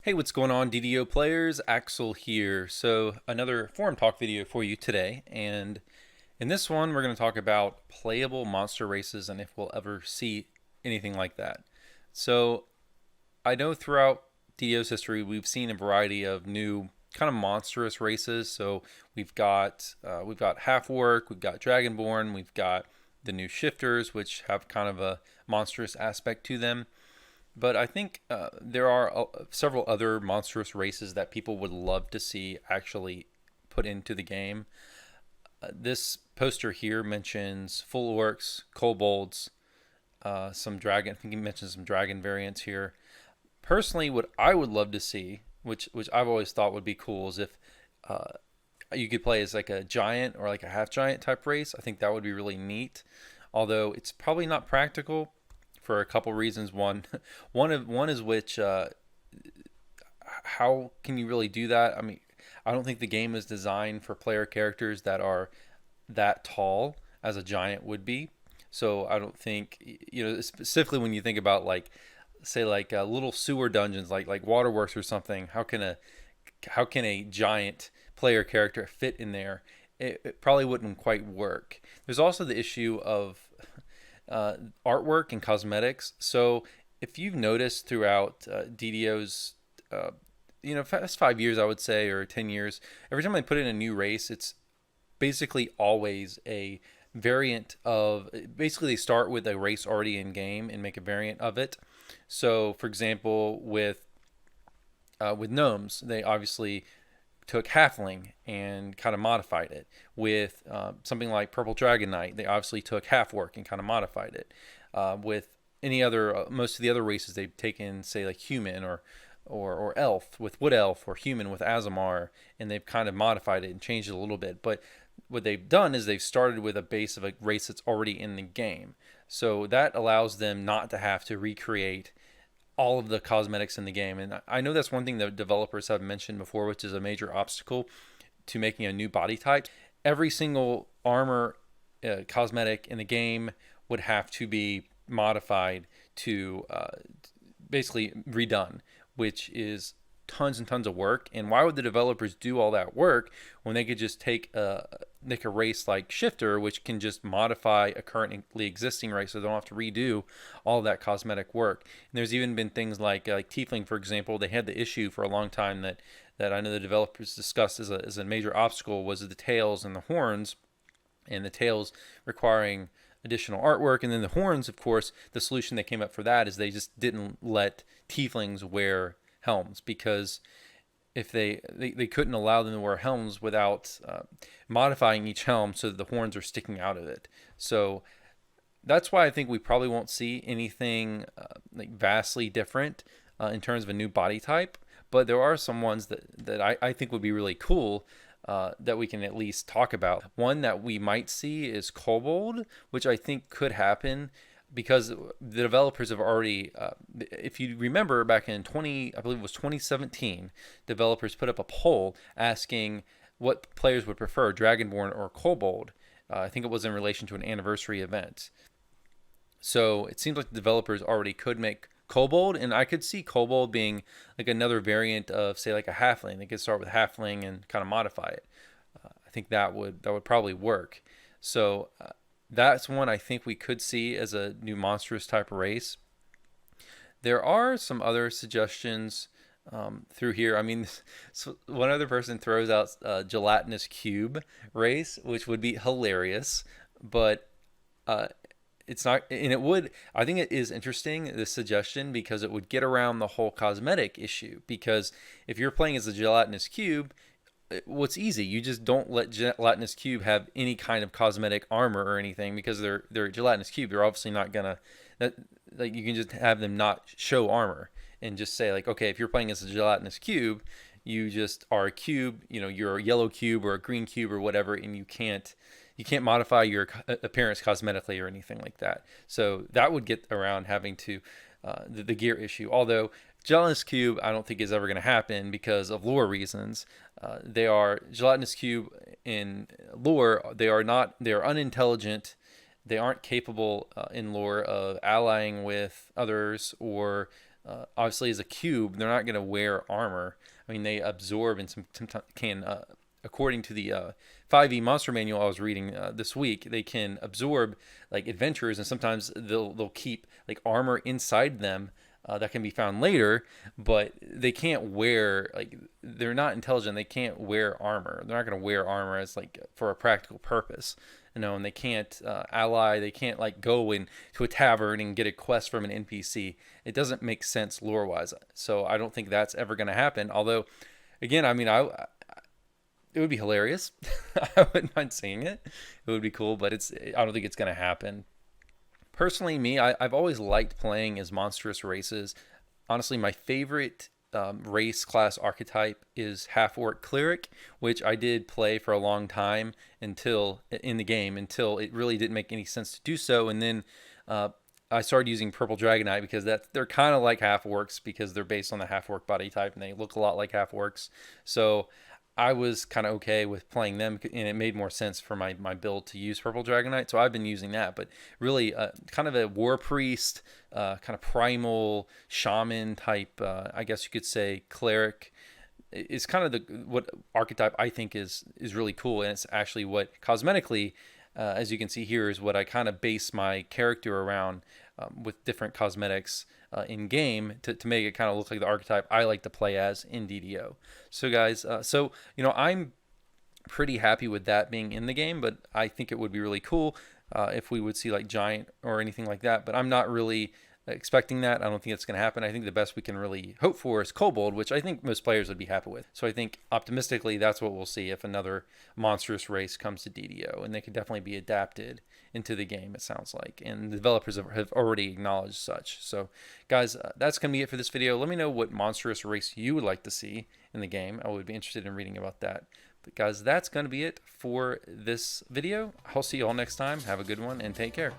Hey, what's going on, DDO players? Axel here. So, another forum talk video for you today. And in this one, we're going to talk about playable monster races and if we'll ever see anything like that. So, I know throughout DDO's history, we've seen a variety of new kind of monstrous races. So, we've got Half Work, we've got Dragonborn, we've got the new Shifters, which have kind of a monstrous aspect to them. But I think there are several other monstrous races that people would love to see actually put into the game. This poster here mentions full orcs, kobolds, some dragon. I think he mentions some dragon variants here. Personally, what I would love to see, which I've always thought would be cool, is if you could play as like a giant or like a half giant type race. I think that would be really neat. Although it's probably not practical for a couple reasons. One is which how can you really do that? I mean, I don't think the game is designed for player characters that are that tall as a giant would be. So I don't think, specifically when you think about like say like little sewer dungeons like Waterworks or something. How can a giant player character fit in there? It probably wouldn't quite work. There's also the issue of artwork and cosmetics. So if you've noticed throughout DDO's, past 5 years, I would say, or 10 years, every time I put in a new race, it's basically always a variant of. Basically, they start with a race already in game and make a variant of it. So, for example, with gnomes, they obviously took halfling and kind of modified it. With something like Purple Dragon Knight, they obviously took half work and kind of modified it. With any other, most of the other races, they've taken, say, like human or elf with wood elf, or human with Azamar, and they've kind of modified it and changed it a little bit. But what they've done is they've started with a base of a race that's already in the game. So that allows them not to have to recreate all of the cosmetics in the game. And I know that's one thing that developers have mentioned before, which is a major obstacle to making a new body type. Every single armor cosmetic in the game would have to be modified to basically redone, which is tons and tons of work. And why would the developers do all that work when they could just take a race like Shifter, which can just modify a currently existing race, so they don't have to redo all of that cosmetic work? And there's even been things like Tiefling, for example. They had the issue for a long time that I know the developers discussed as a major obstacle was the tails and the horns, and the tails requiring additional artwork, and then the horns, of course, the solution they came up for that is they just didn't let tieflings wear helms, because if they couldn't allow them to wear helms without modifying each helm so that the horns are sticking out of it. So that's why I think we probably won't see anything like vastly different in terms of a new body type. But there are some ones that I think would be really cool that we can at least talk about. One that we might see is Kobold, which I think could happen because the developers have already, if you remember back in I believe it was 2017, developers put up a poll asking what players would prefer, Dragonborn or Kobold. I think it was in relation to an anniversary event. So it seems like the developers already could make Kobold, and I could see Kobold being like another variant of, say, like a halfling. They could start with halfling and kind of modify it. I think that would probably work. So that's one I think we could see as a new monstrous type of race. There are some other suggestions through here. I mean, so one other person throws out gelatinous cube race, which would be hilarious, but uh, it's not, and it would. I think it is interesting, this suggestion, because it would get around the whole cosmetic issue. Because if you're playing as a gelatinous cube, what's easy, you just don't let gelatinous cube have any kind of cosmetic armor or anything, because they're a gelatinous cube. They're obviously not gonna that, like, you can just have them not show armor and just say like, okay, if you're playing as a gelatinous cube, you just are a cube, you're a yellow cube or a green cube or whatever, and you can't modify your appearance cosmetically or anything like that. So that would get around having to the gear issue. Although Gelatinous Cube, I don't think is ever going to happen because of lore reasons. They are Gelatinous Cube in lore. They are not. They are unintelligent. They aren't capable in lore of allying with others or obviously as a cube, they're not going to wear armor. I mean, they absorb and sometimes can, according to the 5e monster manual I was reading this week, they can absorb like adventures, and sometimes they'll keep like armor inside them that can be found later, but they can't wear, like, they're not intelligent. They can't wear armor. They're not going to wear armor as like for a practical purpose, you know. And they can't ally. They can't like go into a tavern and get a quest from an NPC. It doesn't make sense lore wise. So I don't think that's ever going to happen. Although, again, I mean, it would be hilarious. I wouldn't mind seeing it. It would be cool, but I don't think it's going to happen. Personally, I've always liked playing as monstrous races. Honestly, my favorite race class archetype is half-orc cleric, which I did play for a long time until in the game, until it really didn't make any sense to do so. And then I started using purple dragonite because they're kind of like half-orcs because they're based on the half-orc body type and they look a lot like half-orcs. So I was kind of okay with playing them, and it made more sense for my build to use purple dragonite. So I've been using that, but really kind of a war priest, kind of primal shaman type, I guess you could say cleric is kind of what archetype I think is really cool, and it's actually what cosmetically, as you can see here, is what I kind of base my character around with different cosmetics in game to make it kind of look like the archetype I like to play as in DDO. So guys, so you know, I'm pretty happy with that being in the game, but I think it would be really cool if we would see like giant or anything like that, but I'm not really expecting that. I don't think it's going to happen. I think the best we can really hope for is Kobold, which I think most players would be happy with. So I think optimistically that's what we'll see if another monstrous race comes to DDO, and they could definitely be adapted into the game, it sounds like, and the developers have already acknowledged such. So guys, that's going to be it for this video. Let me know what monstrous race you would like to see in the game. I would be interested in reading about that. But guys, that's going to be it for this video. I'll see you all next time. Have a good one and take care.